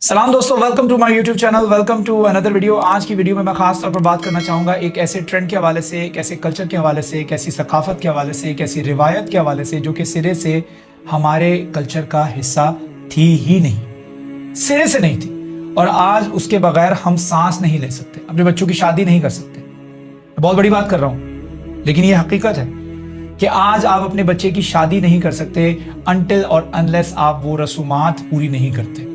सलाम दोस्तों, welcome to my YouTube channel, welcome to another video. आज की वीडियो में मैं खास तौर पर बात करना चाहूँगा एक ऐसे ट्रेंड के हवाले से, एक ऐसे कल्चर के हवाले से, एक ऐसी सकाफत के हवाले से, एक ऐसी रिवायत के हवाले से जो कि सिरे से हमारे कल्चर का हिस्सा थी ही नहीं, सिरे से नहीं थी। और आज उसके बगैर हम सांस नहीं ले सकते, अपने बच्चों की शादी नहीं कर सकते। बहुत बड़ी बात कर रहा हूँ, लेकिन ये हकीकत है कि आज आप अपने बच्चे की शादी नहीं कर सकते अनटिल और अनलेस आप वो रसूमात पूरी नहीं करते।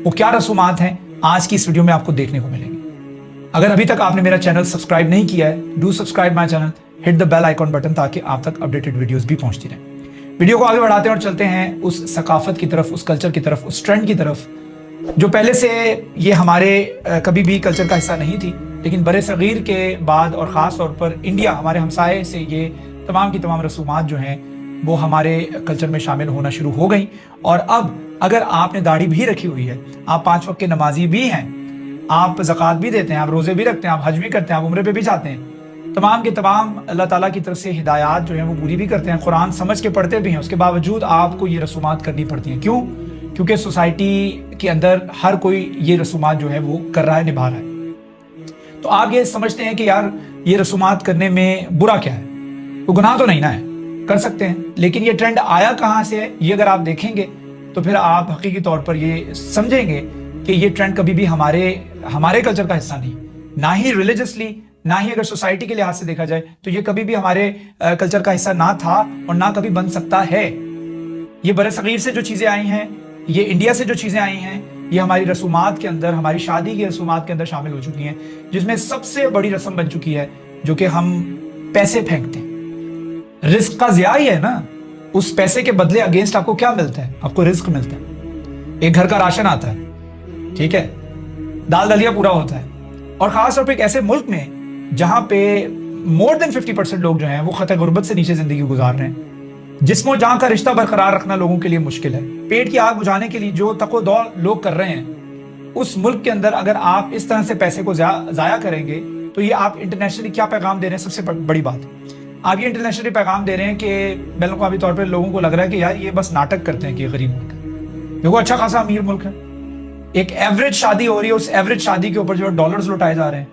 वो क्या रसूमात हैं, आज की इस वीडियो में आपको देखने को मिलेंगे। अगर अभी तक आपने मेरा चैनल सब्सक्राइब नहीं किया है, do subscribe my channel, hit the bell icon button ताकि आप तक अपडेटेड वीडियोस भी पहुंचती रहें। वीडियो को आगे बढ़ाते हैं और चलते हैं उस सकाफत की तरफ, उस कल्चर की तरफ, उस ट्रेंड की तरफ जो पहले से ये हमारे कभी भी कल्चर का हिस्सा नहीं थी, लेकिन बड़े सगीर के बाद और ख़ास तौर पर इंडिया, हमारे हमसाए से ये तमाम की तमाम रसूमात जो हैं वो हमारे कल्चर में शामिल होना शुरू हो गई। और अब अगर आपने दाढ़ी भी रखी हुई है, आप 5 वक्त के नमाजी भी हैं, आप ज़कात भी देते हैं, आप रोज़े भी रखते हैं, आप हज भी करते हैं, आप उम्रे पे भी जाते हैं, तमाम के तमाम अल्लाह ताला की तरफ से हिदायत जो है वो पूरी भी करते हैं, कुरान समझ के पढ़ते भी हैं, उसके बावजूद आपको ये रसूमात करनी पड़ती हैं। क्यों? क्योंकि सोसाइटी के अंदर हर कोई ये रसूमात जो है वो कर रहा है, निभा रहा है। तो आप ये समझते हैं कि यार ये रसूमात करने में बुरा क्या है, वो गुनाह तो नहीं ना है, कर सकते हैं। लेकिन ये ट्रेंड आया कहाँ से है, ये अगर आप देखेंगे तो फिर आप हकीकी तौर पर ये समझेंगे कि ये ट्रेंड कभी भी हमारे कल्चर का हिस्सा नहीं, ना ही रिलीजियसली, ना ही अगर सोसाइटी के लिहाज से देखा जाए तो ये कभी भी हमारे कल्चर का हिस्सा ना था और ना कभी बन सकता है। ये बरसगीर से जो चीज़ें आई हैं, ये इंडिया से जो चीज़ें आई हैं, ये हमारी रसूमात के अंदर, हमारी शादी की रसूमात के अंदर शामिल हो चुकी हैं, जिसमें सबसे बड़ी रस्म बन चुकी है जो कि हम पैसे फेंकते हैं। रिस्क का ज़िया ही है ना, उस पैसे के बदले अगेंस्ट आपको क्या मिलता है? आपको रिस्क मिलता है। एक घर का राशन आता है, ठीक है, दाल दलिया पूरा होता है। और खास तौर पे एक ऐसे मुल्क में जहां पे मोर देन 50% लोग जो हैं वो खतरे गुर्बत से नीचे जिंदगी गुजार रहे हैं, जिस्मो जान का रिश्ता बरकरार रखना लोगों के लिए मुश्किल है, पेट की आग बुझाने के लिए जो तको दौड़ लोग कर रहे हैं, उस मुल्क के अंदर अगर आप इस तरह से पैसे को जाया करेंगे तो ये आप इंटरनेशनली क्या पैगाम दे रहे हैं? सबसे बड़ी बात, आप ये इंटरनेशनली पैगाम दे रहे हैं कि बेलमुकामी तौर पे लोगों को लग रहा है कि यार ये बस नाटक करते हैं कि गरीब मुल्क है, देखो अच्छा खासा अमीर मुल्क है। एक एवरेज शादी हो रही है, उस एवरेज शादी के ऊपर जो है डॉलर्स लुटाए जा रहे हैं।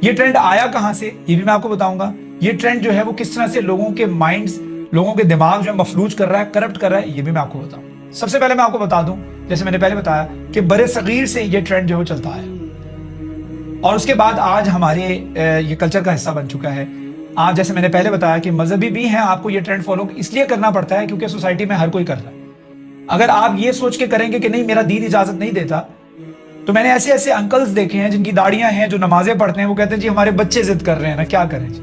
ये ट्रेंड आया कहां से, ये भी मैं आपको बताऊंगा। ये ट्रेंड जो है वो किस तरह से लोगों के माइंड्स, लोगों के दिमाग जो है मफलूज कर रहा है, करप्ट कर रहा है, ये भी मैं आपको बताऊंगा। सबसे पहले मैं आपको बता दूं, जैसे मैंने पहले बताया कि बड़े सगीर से ये ट्रेंड जो है चलता है और उसके बाद आज हमारे ये कल्चर का हिस्सा बन चुका है। आज जैसे मैंने पहले बताया कि मजहबी भी हैं, आपको ये ट्रेंड फॉलो इसलिए करना पड़ता है क्योंकि सोसाइटी में हर कोई कर रहा है। अगर आप ये सोच के करेंगे कि नहीं मेरा दीन इजाजत नहीं देता, तो मैंने ऐसे ऐसे अंकल्स देखे हैं जिनकी दाढ़ियां हैं, जो नमाजें पढ़ते हैं, वो कहते हैं जी हमारे बच्चे जिद कर रहे हैं ना, क्या करें जी,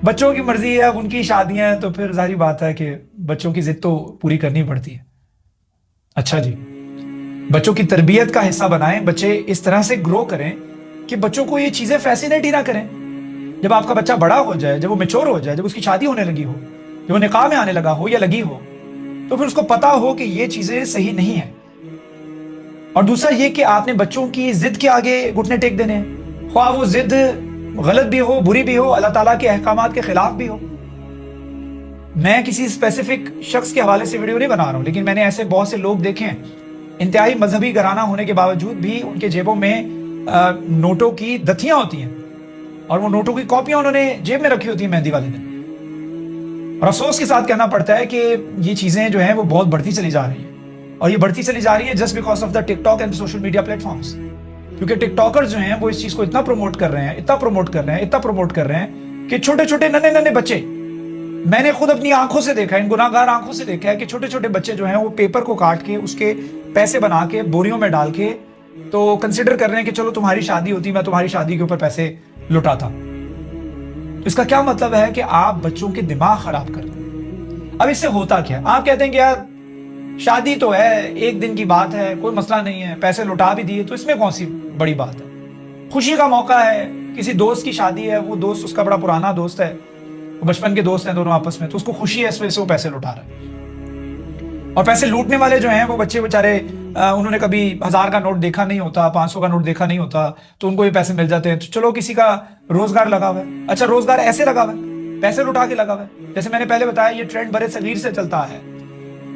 बच्चों की मर्जी है, उनकी शादियां हैं, तो फिर जाहिर बात है कि बच्चों की जिद तो पूरी करनी पड़ती है। अच्छा जी, बच्चों की तरबियत का हिस्सा बनाएं, बच्चे इस तरह से ग्रो करें कि बच्चों को ये चीजें फैसिनेट ही ना करें। जब आपका बच्चा बड़ा हो जाए, जब वो मैच्योर हो जाए, जब उसकी शादी होने लगी हो, जब वो निकाह में आने लगा हो या लगी हो, तो फिर उसको पता हो कि ये चीजें सही नहीं है। और दूसरा ये कि आपने बच्चों की जिद के आगे घुटने टेक देने हैं, ख्वाह वो जिद गलत भी हो, बुरी भी हो, अल्लाह ताला के अहकामात के खिलाफ भी हो। मैं किसी स्पेसिफिक शख्स के हवाले से वीडियो नहीं बना रहा हूं, लेकिन मैंने ऐसे बहुत से लोग देखे हैं, इंतहाई मजहबी घराना होने के बावजूद भी उनके जेबों में नोटों की दथियां होती हैं और वो नोटों की कॉपियां उन्होंने जेब में रखी होती है मेहंदी वाले दिन। और अफसोस के साथ कहना पड़ता है कि ये चीजें जो हैं वो बहुत बढ़ती चली जा रही हैं, और ये बढ़ती चली जा रही है just because of the TikTok and social media platforms. क्योंकि टिकटॉकर्स जो हैं वो इस चीज को इतना प्रमोट कर रहे हैं, इतना प्रमोट कर रहे हैं, इतना प्रमोट कर रहे हैं कि छोटे छोटे नन्हे नन्हे बच्चे, मैंने खुद अपनी आंखों से देखा है, इन गुनाहगार आंखों से देखा है कि छोटे छोटे बच्चे जो हैं वो पेपर को काट के उसके पैसे बना के बोरियों में डाल के तो कंसिडर कर रहे हैं कि चलो तुम्हारी शादी होती, मैं तुम्हारी शादी के ऊपर पैसे लुटाता। तो इसका क्या मतलब है कि आप बच्चों के दिमाग खराब कर रहे। अब इससे होता क्या? आप कहते हैं कि यार शादी तो है, एक दिन की बात है, कोई मसला नहीं है, पैसे लुटा भी दिए तो इसमें कौन सी बड़ी बात है, खुशी का मौका है, किसी दोस्त की शादी है, वो दोस्त उसका बड़ा पुराना दोस्त है, वो बचपन के दोस्त हैं दोनों आपस में, तो उसको खुशी है, इस वजह से वो पैसे लुटा रहा है। और पैसे लूटने वाले जो हैं वो बच्चे बेचारे, उन्होंने कभी 1000 का नोट देखा नहीं होता, 500 का नोट देखा नहीं होता, तो उनको ये पैसे मिल जाते हैं। तो चलो किसी का रोजगार लगा हुआ है, अच्छा रोजगार ऐसे लगा हुआ है, पैसे लुटा के लगा हुआ है। जैसे मैंने पहले बताया ये ट्रेंड बड़े सगीर से चलता है।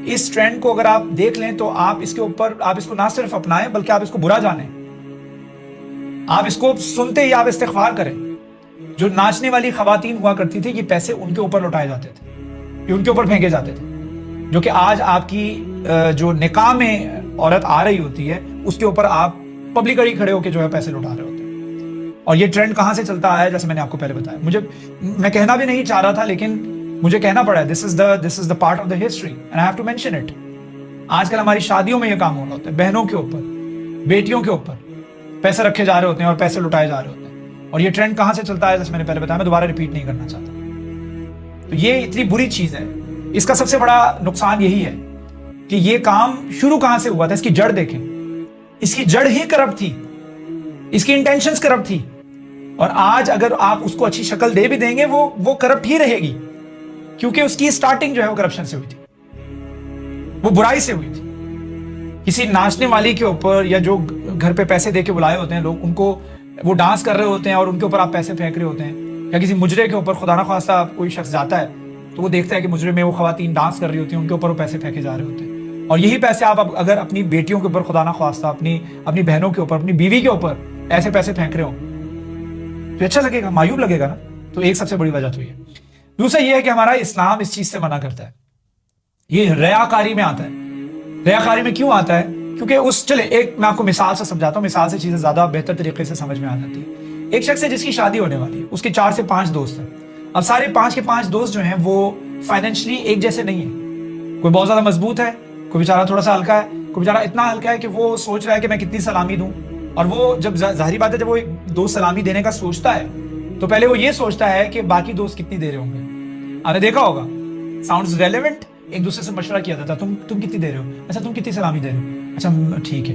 اس ٹرینڈ کو اگر آپ دیکھ لیں تو آپ اس کے اوپر آپ اس کو نہ صرف اپنائیں بلکہ آپ اس کو برا جانیں. آپ اس کو سنتے ہی آپ استغفار کریں. جو ناچنے والی خواتین ہوا کرتی تھی یہ پیسے ان کے اوپر لوٹائے جاتے تھے, یہ ان کے اوپر پھینکے جاتے تھے, جو کہ آج آپ کی جو نکاح میں عورت آ رہی ہوتی ہے اس کے اوپر آپ پبلکلی کھڑے ہو کے جو ہے پیسے لوٹا رہے ہوتے ہیں. اور یہ ٹرینڈ کہاں سے چلتا آیا ہے جیسے میں نے آپ کو پہلے بتایا. میں کہنا بھی نہیں چاہ رہا تھا لیکن مجھے کہنا پڑا. This is the part of the history and I have to mention it. آج کل ہماری شادیوں میں یہ کام ہو رہا ہوتا ہے, بہنوں کے اوپر, بیٹیوں کے اوپر پیسے رکھے جا رہے ہوتے ہیں اور پیسے لٹائے جا رہے ہوتے ہیں. اور یہ ٹرینڈ کہاں سے چلتا ہے جیسے میں نے پہلے بتایا, میں دوبارہ ریپیٹ نہیں کرنا چاہتا. تو یہ اتنی بری چیز ہے. اس کا سب سے بڑا نقصان یہی ہے کہ یہ کام شروع کہاں سے ہوا تھا. اس کی جڑ دیکھیں, اس کی جڑ ہی کرپٹ تھی, اس کی انٹینشنز کرپٹ تھی. اور آج اگر آپ اس کو اچھی شکل دے بھی دیں گے وہ کرپٹ ہی رہے گی, کیونکہ اس کی سٹارٹنگ جو ہے وہ کرپشن سے ہوئی تھی, وہ برائی سے ہوئی تھی. کسی ناچنے والی کے اوپر یا جو گھر پہ پیسے دے کے بلائے ہوتے ہیں لوگ, ان کو وہ ڈانس کر رہے ہوتے ہیں اور ان کے اوپر آپ پیسے پھینک رہے ہوتے ہیں. یا کسی مجرے کے اوپر خدا نخواستہ کوئی شخص جاتا ہے تو وہ دیکھتا ہے کہ مجرے میں وہ خواتین ڈانس کر رہی ہوتی ہیں, ان کے اوپر وہ پیسے پھینکے جا رہے ہوتے ہیں. اور یہی پیسے آپ اگر اپنی بیٹیوں کے اوپر خدا نخواستہ, اپنی بہنوں کے اوپر, اپنی بیوی کے اوپر ایسے پیسے پھینک رہے ہوں تو اچھا لگے گا, معیوب لگے گا نا. تو ایک سب سے بڑی وجہ تو یہ. دوسرا یہ ہے کہ ہمارا اسلام اس چیز سے منع کرتا ہے. یہ ریاکاری میں آتا ہے. ریاکاری میں کیوں آتا ہے؟ کیونکہ چلے ایک میں آپ کو مثال سے سمجھاتا ہوں, مثال سے چیزیں زیادہ بہتر طریقے سے سمجھ میں آ جاتی ہے. ایک شخص ہے جس کی شادی ہونے والی ہے, اس کے 4 سے 5 دوست ہیں. اب سارے 5 کے 5 دوست جو ہیں وہ فائنینشلی ایک جیسے نہیں ہیں. کوئی بہت زیادہ مضبوط ہے, کوئی بیچارہ تھوڑا سا ہلکا ہے, کوئی بیچارہ اتنا ہلکا ہے کہ وہ سوچ رہا ہے کہ میں کتنی سلامی دوں. اور وہ جب ظاہری بات ہے جب وہ ایک دوست سلامی دینے کا سوچتا ہے تو پہلے وہ یہ سوچتا ہے کہ باقی دوست کتنی دے رہے ہوں گے. آپ نے دیکھا ہوگا ساؤنڈز ریلیونٹ, ایک دوسرے سے مشورہ کیا جاتا, تم کتنی دے رہے ہو, اچھا تم کتنی سلامی دے رہے ہو, اچھا ٹھیک ہے.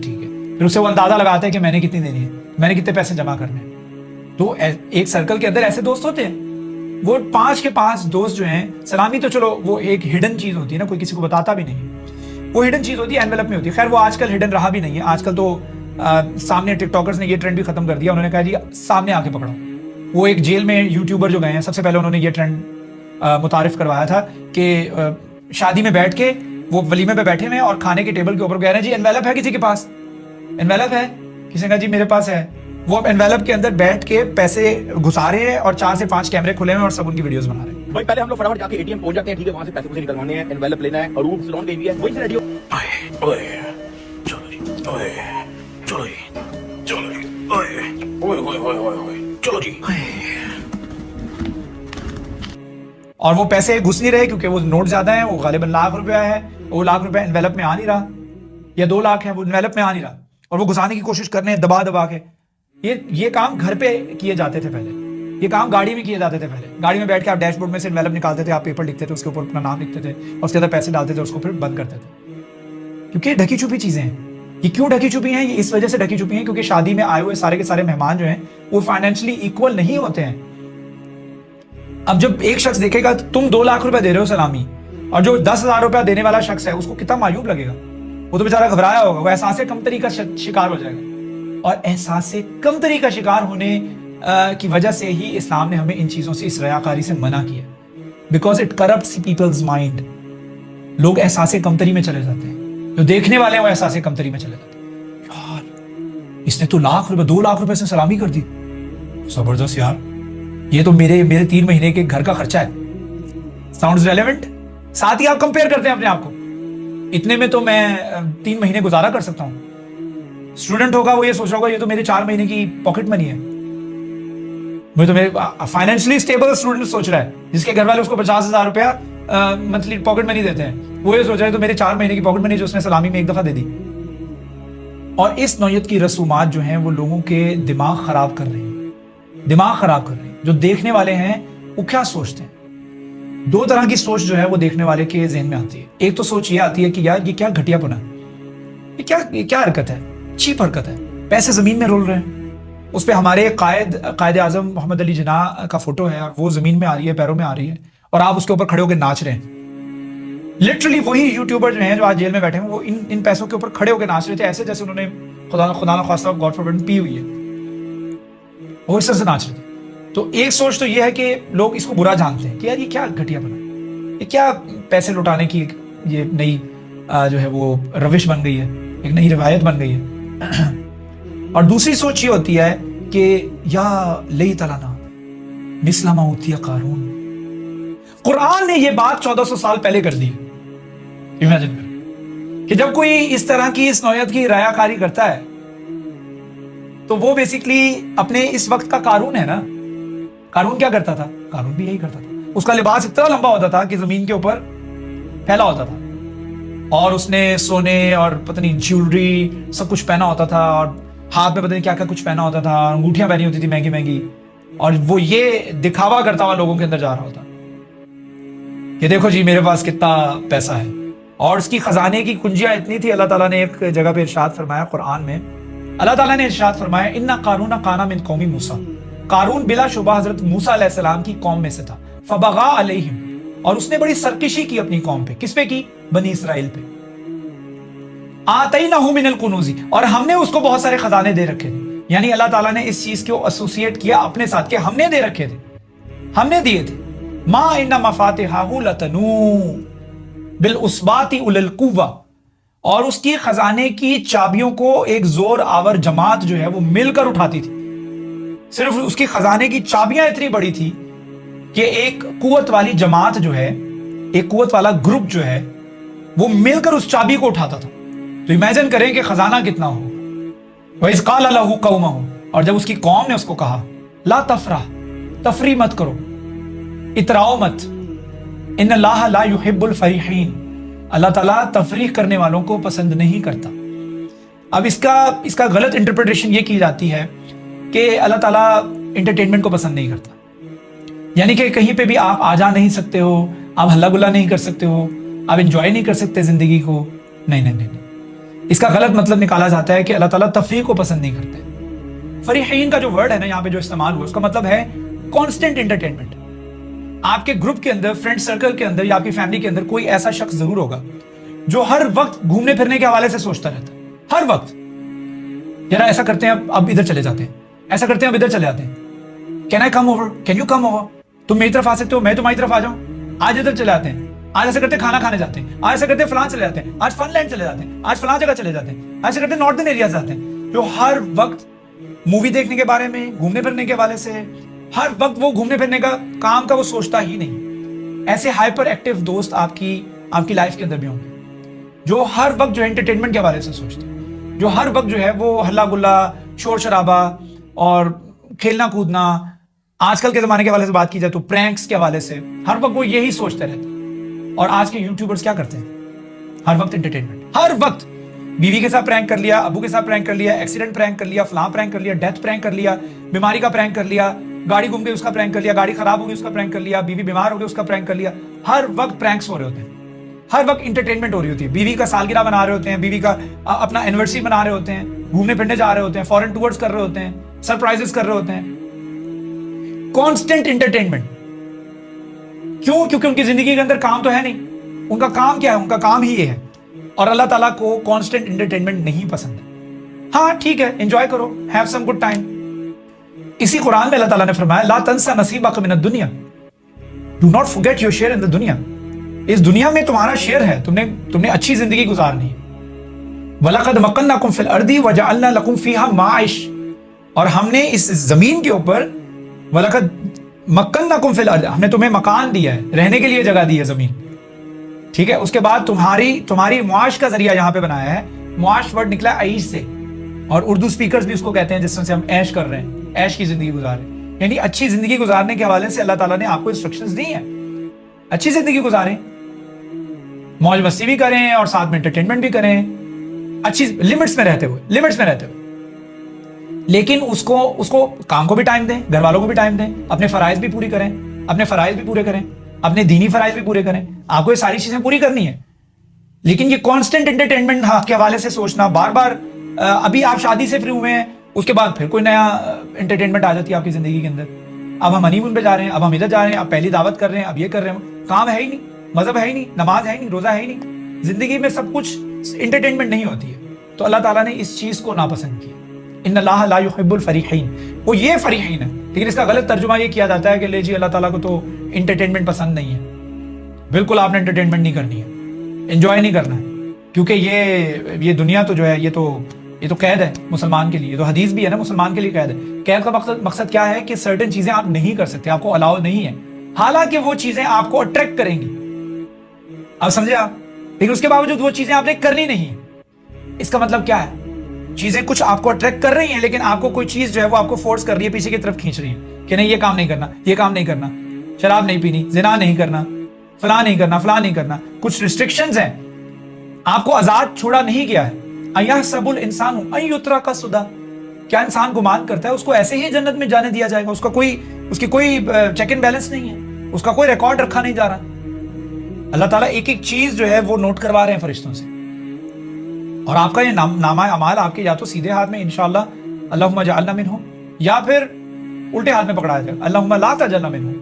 پھر اسے وہ اندازہ لگاتا ہے کہ میں نے کتنی دینی ہے, میں نے کتنے پیسے جمع کرنے ہیں. تو ایک سرکل کے اندر ایسے دوست ہوتے ہیں. وہ 5 کے 5 دوست جو ہیں, سلامی تو چلو وہ ایک ہڈن چیز ہوتی ہے نا, کوئی کسی کو بتاتا بھی نہیں, وہ ہڈن چیز ہوتی ہے, اینویلپ میں ہوتی ہے. خیر وہ آج کل ہڈن رہا بھی نہیں ہے. آج کل تو سامنے ٹک ٹاکرز نے یہ ٹرینڈ بھی ختم کر دیا. انہوں نے کہا جی سامنے آ کے پکڑو. وہ ایک جیل میں یوٹیوبر جو گئے ہیں, سب سے پہلے انہوں نے یہ ٹرینڈ متعارف کروایا تھا کہ شادی میں بیٹھ کے وہ ولیمے پہ بیٹھے ہوئے اور کھانے کے ٹیبل کے اوپر کہہ رہے ہیں جی انویلپ ہے کسی کے پاس, انویلپ ہے. کسی نے کہا جی میرے پاس ہے. وہ انویلپ کے اندر بیٹھ کے پیسے گھسا رہے ہیں اور 4 سے 5 کیمرے کھلے ہیں اور سب ان کی ویڈیوز بنا رہے ہیں. بھائی پہلے ہم لوگ فٹافٹ جا کے ATM پہنچ جاتے ہیں, ٹھیک ہے, وہاں سے پیسے پوسے نکلوانے ہیں, انویلپ لینا ہے, اور روم سلون گئی ہوئی ہے, وہی سے ریڈی ہو. چلو جی. اور وہ پیسے گھس نہیں رہے کیونکہ وہ نوٹ زیادہ ہیں. وہ غالباً ₹1,00,000 ہے, وہ ₹1,00,000 انویلپ میں آ نہیں رہا, یا 2 لاکھ ہے وہ انویلپ میں آ نہیں رہا, اور وہ گھسانے کی کوشش کر رہے ہیں دبا کے. یہ کام گھر پہ کیے جاتے تھے پہلے, یہ کام گاڑی میں کیے جاتے تھے پہلے. گاڑی میں بیٹھ کے آپ ڈیش بورڈ میں سے انویلپ نکالتے تھے, آپ پیپر لکھتے تھے, اس کے اوپر اپنا نام لکھتے تھے اور اس کے اندر پیسے ڈالتے تھے, اس کو پھر بند کرتے تھے. کیونکہ ڈھکی چھپی چیزیں ہیں. یہ کیوں ڈھکی چھپی ہیں؟ یہ اس وجہ سے ڈھکی چھپی ہیں کیونکہ شادی میں آئے ہوئے سارے کے سارے مہمان جو ہیں وہ فائنینشلی ایکول نہیں ہوتے ہیں. اب جب ایک شخص دیکھے گا تم 2 لاکھ روپے دے رہے ہو سلامی, اور جو 10,000 روپیہ دینے والا شخص ہے اس کو کتنا معیوب لگے گا. وہ تو بیچارہ گھبرایا ہوگا, وہ احساس کمتری کا شکار ہو جائے گا. اور احساس کمتری کا شکار ہونے کی وجہ سے ہی اسلام نے ہمیں ان چیزوں سے, اس ریاکاری سے منع کیا. Because it corrupts people's mind. لوگ احساس کمتری میں چلے جاتے ہیں, جو دیکھنے والے ہیں وہ احساس کمتری میں چلے جاتے ہیں. یار اس نے تو 2 لاکھ روپے سے سلامی کر دی, زبردست یار, یہ تو میرے 3 مہینے کے گھر کا خرچہ ہے. Sounds relevant. ساتھ ہی آپ کمپیئر کرتے ہیں اپنے آپ کو, اتنے میں تو میں 3 مہینے گزارا کر سکتا ہوں. اسٹوڈنٹ ہوگا وہ یہ سوچ رہا ہوگا یہ تو میرے 4 مہینے کی پاکٹ منی ہے. مجھے تو میرے فائنینشلی اسٹیبل اسٹوڈنٹ سوچ رہا ہے جس کے گھر والے اس کو 50,000 روپیہ منتھلی پاکٹ منی دیتے ہیں, وہ یہ سوچ رہا ہے تو میرے 4 مہینے کی پاکٹ منی جو اس نے سلامی میں ایک دفعہ دے دی. اور اس نوعیت کی رسومات جو ہیں وہ لوگوں کے دماغ خراب کر رہی ہیں. جو دیکھنے والے ہیں وہ کیا سوچتے ہیں؟ 2 طرح کی سوچ جو ہے وہ دیکھنے والے کے ذہن میں آتی ہے. ایک تو سوچ یہ آتی ہے کہ یار یہ کیا گھٹیا پنا, یہ کیا حرکت ہے, چیپ حرکت ہے. پیسے زمین میں رول رہے ہیں, اس پہ ہمارے قائد اعظم محمد علی جناح کا فوٹو ہے اور وہ زمین میں آ رہی ہے, پیروں میں آ رہی ہے, اور آپ اس کے اوپر کھڑے ہو کے ناچ رہے ہیں. لٹرلی وہی یوٹیوبر جو ہیں جو آج جیل میں بیٹھے ہیں وہ ان پیسوں کے اوپر کھڑے ہو کے ناچ رہے تھے, ایسے جیسے انہوں نے خدا نہ خواستہ گاڈ فوربڈ پی ہوئی ہے, وہ اس طرح سے ناچ رہے تھے. تو ایک سوچ تو یہ ہے کہ لوگ اس کو برا جانتے ہیں کہ یار یہ کیا گھٹیا بنا, یہ کیا پیسے لوٹانے کی یہ نئی जो है वो रविश बन गई है, एक नई रिवायत बन गई है। और दूसरी सोच ये होती है कि या लैतलना मिस्ला मा उतिया कारून। कुरान ने ये बात 1400 साल पहले कर दी है। इमेजिन करें कि जब कोई इस तरह की इस नौयत की रायाकारी करता है तो वो बेसिकली अपने इस वक्त का कारून है ना। कारून क्या करता था? कारून भी यही करता था। उसका लिबास इतना लंबा होता था कि जमीन के ऊपर फैला होता था, और उसने सोने और पता नहीं ज्वेलरी सब कुछ पहना होता था, और हाथ में पता नहीं क्या क्या कुछ पहना होता था, अंगूठियां पहनी होती थी महंगी महंगी, और वो ये दिखावा करता हुआ लोगों के अंदर जा रहा होता कि देखो जी मेरे पास कितना पैसा है। और उसकी खजाने की कुंजियां इतनी थी, अल्लाह ताला ने एक जगह पे इरशाद फरमाया कुरान में, अल्लाह ताला ने इरशाद फरमाया इन्ना कारून काना मिन कौमी मूसा। कारून बिलाशुबा हजरत मूसा अलैहिस्सलाम की कौम में से था। फबगा अलैहिम, और उसने बड़ी सरकशी की अपनी कौम पे। किस पे की? बनी इसराइल पे। आतैनाहु मिनल कुनूज़ी, और हमने उसको बहुत सारे खजाने दे रखे थे। यानी अल्लाह ताला ने इस चीज को एसोसिएट किया अपने साथ के हमने दे रखे थे, हमने दिए थे। मा इन्ना मफातिहाहु लतनू बिल उस्बाती उलिल कुव्वा, और उसकी खजाने की चाबियों को एक जोर आवर जमात जो है वो मिलकर उठाती थी। सिर्फ उसकी खजाने की चाबियां इतनी बड़ी थी कि एक कुव्वत वाली जमात जो है, एक कुव्वत वाला ग्रुप जो है वो मिलकर उस चाबी को उठाता था। तो इमेजिन करें कि खजाना कितना हो। वइज़ क़ाल लहू कौमहू, और जब उसकी कौम ने उसको कहा ला तफरा, तफरी मत करो, इतराओ मत, इन्नल्लाह ला युहिब्बुल फरीहीन, अल्लाह ताला तफरीह करने वालों को पसंद नहीं करता। अब इसका गलत इंटरप्रिटेशन ये की जाती है कि अल्लाह ताला एंटरटेनमेंट को पसंद नहीं करता, यानी कि कहीं पे भी आप आ जा नहीं सकते हो, आप हल्ला गुल्ला नहीं कर सकते हो, आप एंजॉय नहीं कर सकते जिंदगी को। नहीं नहीं नहीं, इसका गलत मतलब निकाला जाता है कि अल्लाह ताला तफरीह को पसंद नहीं करते। फरीहीन का जो वर्ड है ना यहाँ पे जो इस्तेमाल हुआ, उसका मतलब है कांस्टेंट एंटरटेनमेंट। आपके ग्रुप के अंदर, फ्रेंड सर्कल के अंदर या आपकी फैमिली के अंदर कोई ऐसा शख्स जरूर होगा जो हर वक्त घूमने फिरने के हवाले से सोचता रहता है। हर वक्त यार ऐसा करते हैं, अब इधर चले जाते हैं, ऐसा करते हैं, अब इधर चले जाते हैं, can I come over, can you come over, तुम मेरी तरफ आ सकते हो, मैं तुम्हारी तरफ आ जाऊं, आज इधर चले आते हैं, आज ऐसा करते हैं खाना खाने जाते हैं, आज ऐसा करते हैं फलां चले जाते हैं, आज फनलैंड चले जाते हैं, आज फलां जगह चले जाते हैं, ऐसा करते हैं नॉर्दर्न एरिया जाते हैं। जो हर वक्त मूवी देखने के बारे में, घूमने फिरने के हवाले से, हर वक्त वो घूमने फिरने का काम का वो सोचता ही नहीं। ऐसे हाइपर एक्टिव दोस्त आपकी लाइफ के अंदर भी होंगे जो हर वक्त जो एंटरटेनमेंट के बारे में सोचते हैं, जो हर वक्त जो है वो हल्ला गुल्ला, शोर शराबा और खेलना कूदना, आजकल के जमाने के हवाले से बात की जाए तो प्रैंक्स के हवाले से हर वक्त वो यही सोचते रहते हैं। और आज के यूट्यूबर्स क्या करते हैं? हर वक्त एंटरटेनमेंट, हर वक्त बीवी के साथ प्रैंक कर लिया, अबू के साथ प्रैंक कर लिया, एक्सीडेंट प्रैंक कर लिया, फलां प्रैंक कर लिया, डेथ प्रैंक कर लिया, बीमारी का प्रैंक कर लिया, गाड़ी गुम गई उसका प्रैंक कर लिया, गाड़ी खराब हो गई उसका प्रैंक कर लिया, बीवी बीमार हो गई उसका प्रैंक कर लिया। हर वक्त प्रैंक्स हो रहे होते हैं, हर वक्त इंटरटेनमेंट हो रही होती है। बीवी का सालगिरह मना रहे होते हैं, बीवी का अपना एनिवर्सरी मना रहे होते हैं, घूमने फिरने जा रहे होते हैं, फॉरेन टूर्स कर रहे होते हैं, सरप्राइजेस कर रहे होते हैं। Constant entertainment. क्यों? क्योंकि उनकी जिंदगी के अंदर काम तो है नहीं। उनका काम क्या है? उनका काम ही ये है। और अल्लाह ताला को कांस्टेंट एंटरटेनमेंट नहीं पसंद है। हाँ ठीक है, एंजॉय करो, हैव सम गुड टाइम। इसी कुरान में अल्लाह ताला ने फरमाया ला तंसा नसीबक मिनद दुनिया, do not forget your share in the दुनिया। इस दुनिया में तुम्हारा शेयर है, तुमने अच्छी जिंदगी गुजारनी है। वलक़द मक्कन्नाकुम फिल अर्दी वजअलना लकुम फीहा माइश, और हमने इस जमीन के ऊपर वलक़द मक्कन्नाकुम फिल अर्दी, हमने तुम्हें मकान दिया है, रहने के लिए जगह दी है जमीन, ठीक है। उसके बाद तुम्हारी मुआश का जरिया यहाँ पे बनाया है। मुआश वर्ड निकला ऐश से, और उर्दू स्पीकर्स भी उसको कहते हैं जिसमें से हम ऐश कर रहे हैं, ऐश की जिंदगी गुजार रहे हैं। यानी अच्छी जिंदगी गुजारने के हवाले से अल्लाह ताला ने आपको इंस्ट्रक्शंस दी हैं। अच्छी जिंदगी गुजारें, मौज मस्ती भी करें और साथ में एंटरटेनमेंट भी करें, अच्छी लिमिट्स में रहते हुए। लेकिन उसको काम को भी टाइम दें, घर वालों को भी टाइम दें, अपने फराइज भी पूरे करें, अपने दीनी फराइज भी पूरे करें। आपको ये सारी चीजें पूरी करनी है। लेकिन ये कांस्टेंट एंटरटेनमेंट के हवाले से सोचना, बार बार अभी आप शादी से फ्री हुए हैं, उसके बाद फिर कोई नया एंटरटेनमेंट आ जाती है आपकी जिंदगी के अंदर। अब हम हनीमून पे जा रहे हैं, अब हम इधर जा रहे हैं, अब पहली दावत कर रहे हैं, अब ये कर रहे हैं। काम है ही नहीं, मजहब है ही नहीं, नमाज है ही नहीं, रोजा है ही नहीं। जिंदगी में सब कुछ एंटरटेनमेंट नहीं होती है। तो अल्लाह ताला ने इस चीज को नापसंद किया। इन्नल्लाह ला युहिब्बुल फरीहीन, वो ये फरीहीन है। लेकिन इसका गलत तर्जुमा ये किया जाता है कि ले जी अल्लाह ताला को तो एंटरटेनमेंट पसंद नहीं है। बिल्कुल आपने एंटरटेनमेंट नहीं करनी है, एंजॉय नहीं करना है। کیونکہ یہ دنیا تو جو ہے یہ تو قید ہے مسلمان کے لیے, یہ تو حدیث بھی ہے نا, مسلمان کے لیے قید ہے. قید کا مقصد کیا ہے کہ سرٹن چیزیں آپ نہیں کر سکتے, آپ کو الاؤ نہیں ہے, حالانکہ وہ چیزیں آپ کو اٹریکٹ کریں گی, اب سمجھے آپ, لیکن اس کے باوجود وہ چیزیں آپ نے کرنی نہیں. اس کا مطلب کیا ہے, چیزیں کچھ آپ کو اٹریکٹ کر رہی ہیں لیکن آپ کو کوئی چیز جو ہے وہ آپ کو فورس کر رہی ہے, پیچھے کی طرف کھینچ رہی ہے کہ نہیں یہ کام نہیں کرنا, یہ کام نہیں کرنا, شراب نہیں پینی, زنا نہیں کرنا, فلاں نہیں کرنا, فلاں نہیں کرنا. کچھ ریسٹرکشنز ہیں, آپ کو آزاد چھوڑا نہیں گیا ہے. ایحسب الانسان ان یترک سدی, کیا انسان گمان کرتا ہے اس کو ایسے ہی جنت میں جانے دیا جائے گا؟ اس کی کوئی چیک اینڈ بیلنس نہیں ہے, اس کا کوئی ریکارڈ رکھا نہیں جا رہا. اللہ تعالیٰ ایک ایک چیز جو ہے وہ نوٹ کروا رہے ہیں فرشتوں سے, اور آپ کا یہ نامہ اعمال آپ کے یا تو سیدھے ہاتھ میں انشاءاللہ اللہم اجعلنا منہم, یا پھر الٹے ہاتھ میں پکڑایا جائے اللہم لا تجعلنا منہم.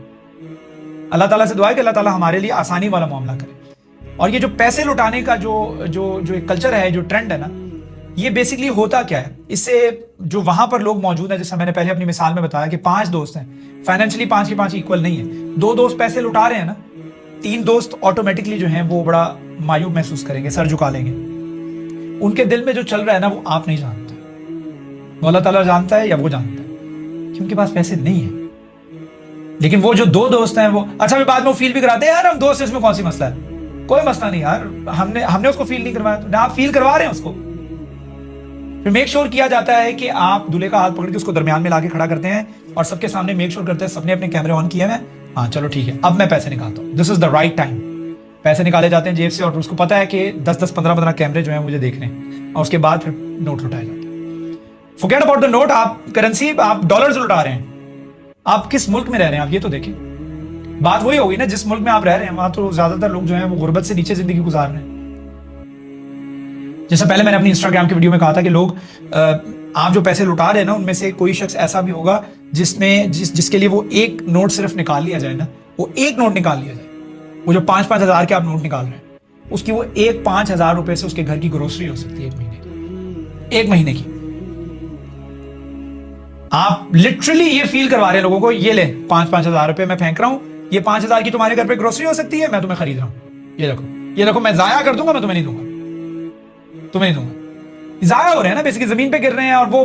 اللہ تعالیٰ سے دعا ہے کہ اللہ تعالیٰ ہمارے لیے آسانی والا معاملہ کرے. اور یہ جو پیسے لٹانے کا جو ایک کلچر ہے, جو ٹرینڈ ہے نا, یہ بیسکلی ہوتا کیا ہے, اس سے جو وہاں پر لوگ موجود ہیں, جیسا میں نے پہلے اپنی مثال میں بتایا کہ 5 دوست ہیں, فائنینشلی 5 کے 5 ایکول نہیں ہے. 2 دوست پیسے لٹا رہے ہیں نا, 3 دوست آٹومیٹکلی جو ہیں وہ بڑا مایوب محسوس کریں گے, سر جھکا لیں گے. ان کے دل میں جو چل رہا ہے نا وہ آپ نہیں جانتے, وہ اللہ تعالیٰ جانتا ہے یا وہ جانتا ہے, کہ ان کے پاس پیسے نہیں ہیں. لیکن وہ جو 2 دوست ہیں وہ اچھا بھی بعد میں وہ فیل بھی کراتے ہیں, یار ہم دوست ہیں, اس میں کون سی مسئلہ ہے, کوئی مسئلہ نہیں یار, ہم نے اس کو فیل نہیں کروایا, نہ آپ فیل کروا رہے ہیں اس کو. پھر میک شور کیا جاتا ہے کہ آپ دلہے کا ہاتھ پکڑ کے اس کو درمیان میں لا کے کھڑا کرتے ہیں اور سب کے سامنے میک شور کرتے ہیں, سب نے اپنے کیمرے آن کیے ہیں, ہاں چلو ٹھیک ہے اب میں پیسے نکالتا ہوں, دس از دا رائٹ ٹائم. پیسے نکالے جاتے ہیں جیب سے, اور اس کو پتا ہے کہ 10 15 کیمرے جو ہیں مجھے دیکھ رہے ہیں, اور اس کے بعد پھر نوٹ لٹائے جاتے ہیں. فورگیٹ اباؤٹ دا نوٹ, آپ کرنسی, آپ ڈالرز لٹا رہے ہیں. آپ کس ملک میں رہ رہے ہیں, آپ یہ تو دیکھیں. بات وہی ہوگی نا, جس ملک میں آپ رہ رہے ہیں وہاں تو زیادہ تر لوگ جو ہیں وہ غربت سے نیچے زندگی گزار رہے ہیں. جیسا پہلے میں نے اپنی انسٹاگرام کی ویڈیو میں کہا تھا کہ لوگ آپ جو پیسے لٹا رہے ہیں نا, ان میں سے کوئی شخص ایسا بھی ہوگا جس کے لیے وہ ایک نوٹ صرف نکال لیا جائے نا, وہ ایک نوٹ نکال لیا جائے, وہ جو 5-5 ہزار کے آپ نوٹ نکال رہے ہیں, اس کی وہ 5,000 روپے سے اس کے گھر کی گروسری ہو سکتی ہے ایک مہینے کی. آپ لٹرلی یہ فیل کروا رہے ہیں لوگوں کو, یہ لے 5-5 ہزار روپے میں پھینک رہا ہوں, یہ 5,000 کی تمہارے گھر پہ گروسری ہو سکتی ہے, میں تمہیں خرید رہا ہوں, یہ دیکھو میں ضائع کر دوں گا, میں تمہیں نہیں دوں گا. ضائع ہو رہے ہیں نا, بیسیکلی زمین پہ گر رہے ہیں, اور وہ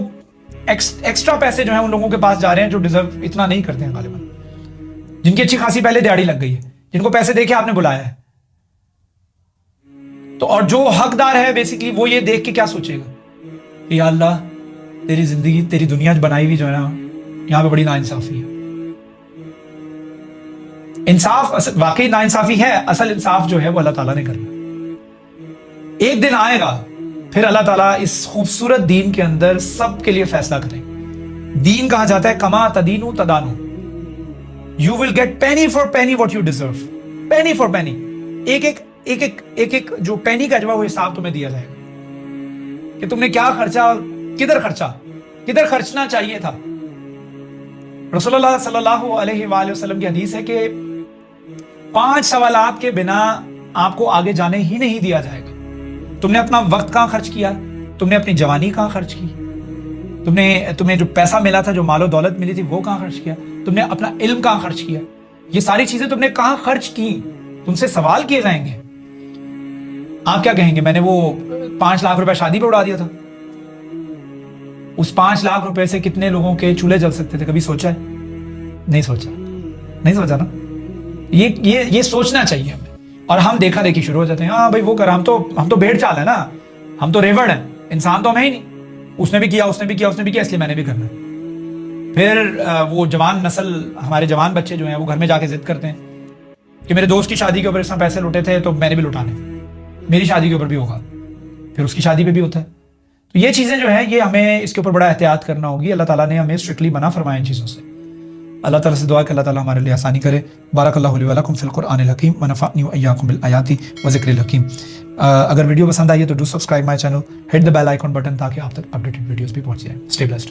ایکسٹرا پیسے جو ہیں ان لوگوں کے پاس جا رہے ہیں جو ڈیزرو اتنا نہیں کرتے ہیں غالباً, جن کی اچھی خاصی پہلے دیہڑی لگ گئی ہے, جن کو پیسے دے کے آپ نے بلایا ہے. تو اور جو حقدار ہے بیسیکلی وہ یہ دیکھ کے کیا سوچے گا, یا اللہ تیری زندگی, تیری دنیا بنائی ہوئی جو ہے نا, یہاں پہ بڑی ناانصافی ہے. انصاف واقعی ناانصافی ہے, اصل انصاف جو ہے وہ اللہ تعالیٰ نے کرنا. ایک دن آئے گا پھر اللہ تعالیٰ اس خوبصورت دین کے اندر سب کے لیے فیصلہ کرے. دین کہا جاتا ہے کما تدینو تدانو, you will get penny for penny what you deserve, penny for penny, ایک جو پینی کا جو ہے وہ حساب تمہیں دیا جائے گا کہ تم نے کیا خرچا, کدھر خرچنا چاہیے تھا. رسول اللہ صلی اللہ علیہ وآلہ وسلم کی حدیث ہے کہ 5 سوالات کے بنا آپ کو آگے جانے ہی نہیں دیا جائے گا. تم نے اپنا وقت کہاں خرچ کیا, تم نے اپنی جوانی کہاں خرچ کی, تمہیں جو پیسہ ملا تھا, جو مال و دولت ملی تھی وہ کہاں خرچ کیا, تم نے اپنا علم کہاں خرچ کیا, یہ ساری چیزیں تم نے کہاں خرچ کی, تم سے سوال کیے جائیں گے. آپ کیا کہیں گے, میں نے وہ 5 لاکھ روپے شادی پہ اڑا دیا تھا. اس 5 لاکھ روپے سے کتنے لوگوں کے چولہے جل سکتے تھے, کبھی سوچا ہے؟ نہیں سوچا نا. یہ سوچنا چاہیے ہمیں. اور ہم دیکھا دیکھی شروع ہو جاتے ہیں, ہاں بھائی وہ کر, ہم تو بھیڑ چال ہے نا, ہم تو ریوڑ ہیں, انسان تو ہم ہے ہی نہیں, اس نے بھی کیا اس نے بھی کیا اس لیے میں نے بھی کرنا. پھر وہ جوان نسل, ہمارے جوان بچے جو ہیں وہ گھر میں جا کے ضد کرتے ہیں کہ میرے دوست کی شادی کے اوپر اس نے پیسے لوٹے تھے تو میں نے بھی لوٹانے, میری شادی کے اوپر بھی ہوگا, پھر اس کی شادی پہ بھی ہوتا ہے. تو یہ چیزیں جو ہیں یہ ہمیں اس کے اوپر بڑا احتیاط کرنا ہوگی. اللہ تعالیٰ نے ہمیں اسٹرکٹلی منع فرمایا ان چیزوں سے. اللہ تعالیٰ سے دعا کہ اللہ تعالیٰ ہمارے لیے آسانی کرے. بارک اللہ لی ولکم فی القرآن الحکیم ونفعنی وایاکم بالآیات وذکر الحکیم. اگر ویڈیو پسند آئی ہے تو do subscribe my channel, hit the bell icon button تاکہ آپ تک اپڈیٹڈ ویڈیوز بھی پہنچ جائیں. Stay blessed.